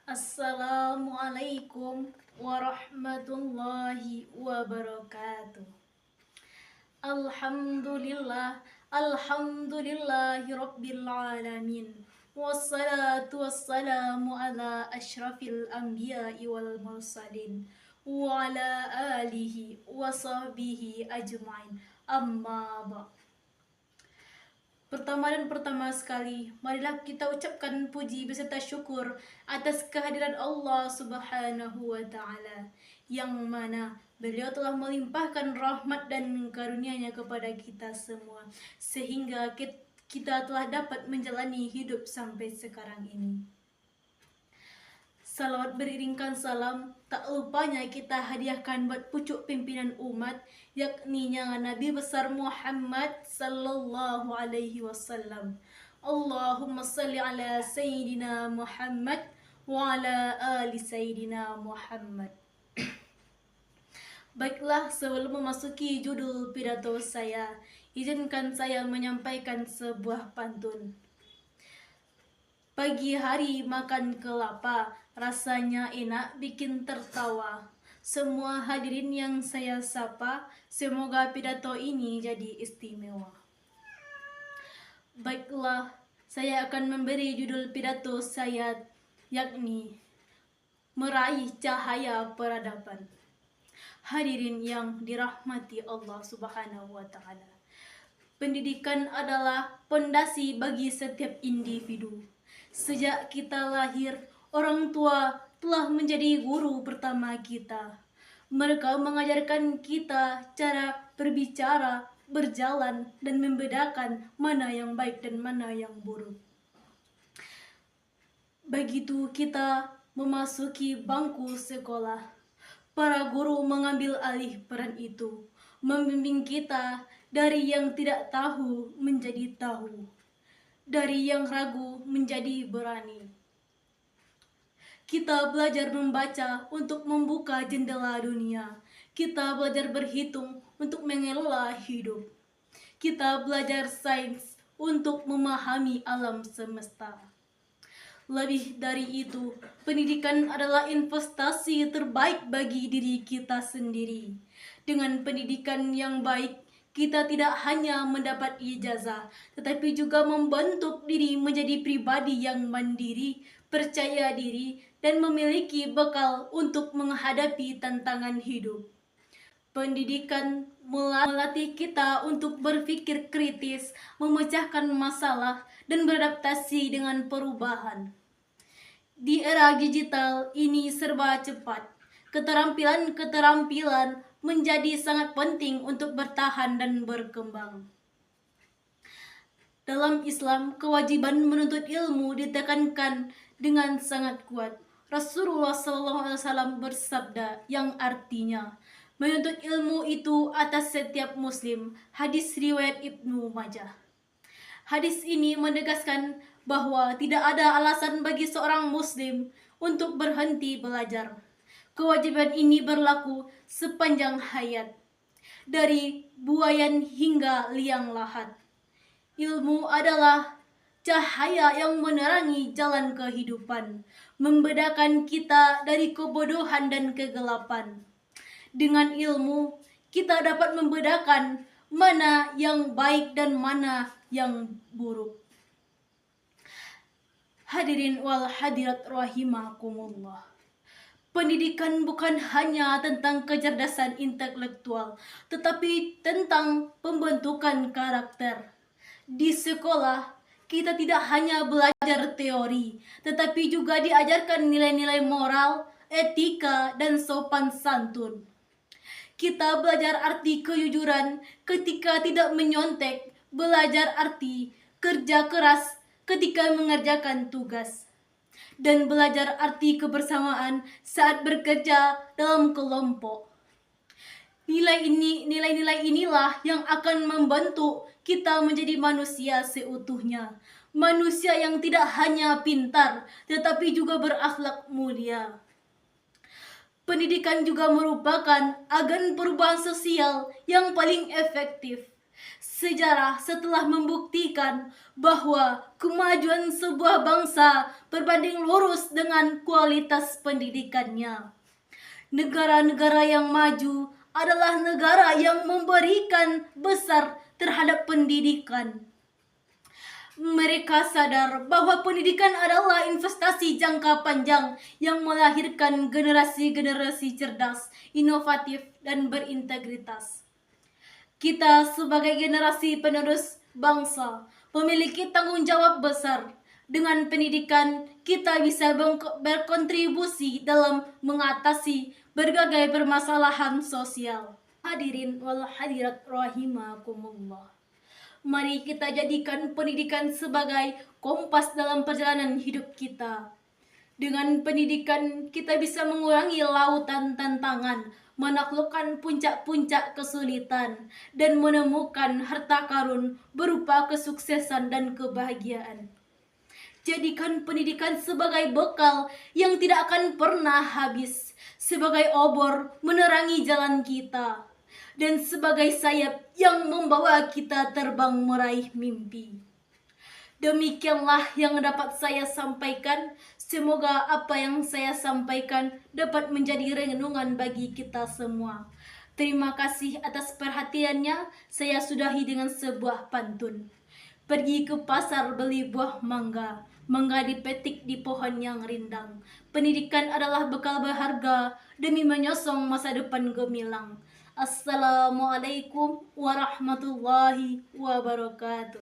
Assalamualaikum warahmatullahi wabarakatuh. Alhamdulillah, alhamdulillahi rabbil alamin. Wassalatu wassalamu ala asyrafil anbiya'i wal mursalin wa ala alihi wa sahbihi ajma'in. Amma ba'd. Pertama sekali, marilah kita ucapkan puji beserta syukur atas kehadiran Allah Subhanahu wa Ta'ala, yang mana beliau telah melimpahkan rahmat dan karunia-Nya kepada kita semua, sehingga kita telah dapat menjalani hidup sampai sekarang ini. Salawat beriringkan salam, tak lupanya kita hadiahkan buat pucuk pimpinan umat, yakni Nabi besar Muhammad sallallahu alaihi wasallam. Allahumma salli ala Sayyidina Muhammad wa ala ali Sayyidina Muhammad. Baiklah, sebelum memasuki judul pidato saya, izinkan saya menyampaikan sebuah pantun. Pagi hari makan kelapa, rasanya enak bikin tertawa. Semua hadirin yang saya sapa, semoga pidato ini jadi istimewa. Baiklah, saya akan memberi judul pidato saya, yakni Meraih Cahaya Peradaban. Hadirin yang dirahmati Allah Subhanahu wa Ta'ala, pendidikan adalah pondasi bagi setiap individu. Sejak kita lahir, orang tua telah menjadi guru pertama kita. Mereka mengajarkan kita cara berbicara, berjalan, dan membedakan mana yang baik dan mana yang buruk. Begitu kita memasuki bangku sekolah, para guru mengambil alih peran itu, membimbing kita dari yang tidak tahu menjadi tahu, dari yang ragu menjadi berani. Kita belajar membaca untuk membuka jendela dunia. Kita belajar berhitung untuk mengelola hidup. Kita belajar sains untuk memahami alam semesta. Lebih dari itu, pendidikan adalah investasi terbaik bagi diri kita sendiri. Dengan pendidikan yang baik, kita tidak hanya mendapat ijazah, tetapi juga membentuk diri menjadi pribadi yang mandiri, percaya diri, dan memiliki bekal untuk menghadapi tantangan hidup. Pendidikan melatih kita untuk berpikir kritis, memecahkan masalah, dan beradaptasi dengan perubahan. Di era digital ini serba cepat, keterampilan menjadi sangat penting untuk bertahan dan berkembang. Dalam Islam, kewajiban menuntut ilmu ditekankan dengan sangat kuat. Rasulullah SAW bersabda yang artinya, menuntut ilmu itu atas setiap muslim. Hadis riwayat Ibnu Majah. Hadis ini menegaskan bahwa tidak ada alasan bagi seorang muslim untuk berhenti belajar. Kewajiban ini berlaku sepanjang hayat, dari buayan hingga liang lahat. Ilmu adalah cahaya yang menerangi jalan kehidupan, membedakan kita dari kebodohan dan kegelapan. Dengan ilmu, kita dapat membedakan mana yang baik dan mana yang buruk. Hadirin wal hadirat rahimakumullah. Pendidikan bukan hanya tentang kecerdasan intelektual, tetapi tentang pembentukan karakter. Di sekolah, kita tidak hanya belajar teori, tetapi juga diajarkan nilai-nilai moral, etika, dan sopan santun. Kita belajar arti kejujuran ketika tidak menyontek, belajar arti kerja keras ketika mengerjakan tugas, dan belajar arti kebersamaan saat bekerja dalam kelompok. Nilai-nilai inilah yang akan membentuk kita menjadi manusia seutuhnya. Manusia yang tidak hanya pintar, tetapi juga berakhlak mulia. Pendidikan juga merupakan agen perubahan sosial yang paling efektif. Sejarah setelah membuktikan bahwa kemajuan sebuah bangsa berbanding lurus dengan kualitas pendidikannya. Negara-negara yang maju adalah negara yang memberikan besar terhadap pendidikan. Mereka sadar bahwa pendidikan adalah investasi jangka panjang yang melahirkan generasi-generasi cerdas, inovatif, dan berintegritas. Kita sebagai generasi penerus bangsa memiliki tanggung jawab besar. Dengan pendidikan, kita bisa berkontribusi dalam mengatasi berbagai permasalahan sosial. Hadirin wal hadirat rahimakumullah. Mari kita jadikan pendidikan sebagai kompas dalam perjalanan hidup kita. Dengan pendidikan, kita bisa mengurangi lautan tantangan, menaklukkan puncak-puncak kesulitan, dan menemukan harta karun berupa kesuksesan dan kebahagiaan. Jadikan pendidikan sebagai bekal yang tidak akan pernah habis, sebagai obor menerangi jalan kita, dan sebagai sayap yang membawa kita terbang meraih mimpi. Demikianlah yang dapat saya sampaikan. Semoga apa yang saya sampaikan dapat menjadi renungan bagi kita semua. Terima kasih atas perhatiannya. Saya sudahi dengan sebuah pantun. Pergi ke pasar beli buah mangga, mangga dipetik di pohon yang rindang. Pendidikan adalah bekal berharga demi menyosong masa depan gemilang. Assalamualaikum warahmatullahi wabarakatuh.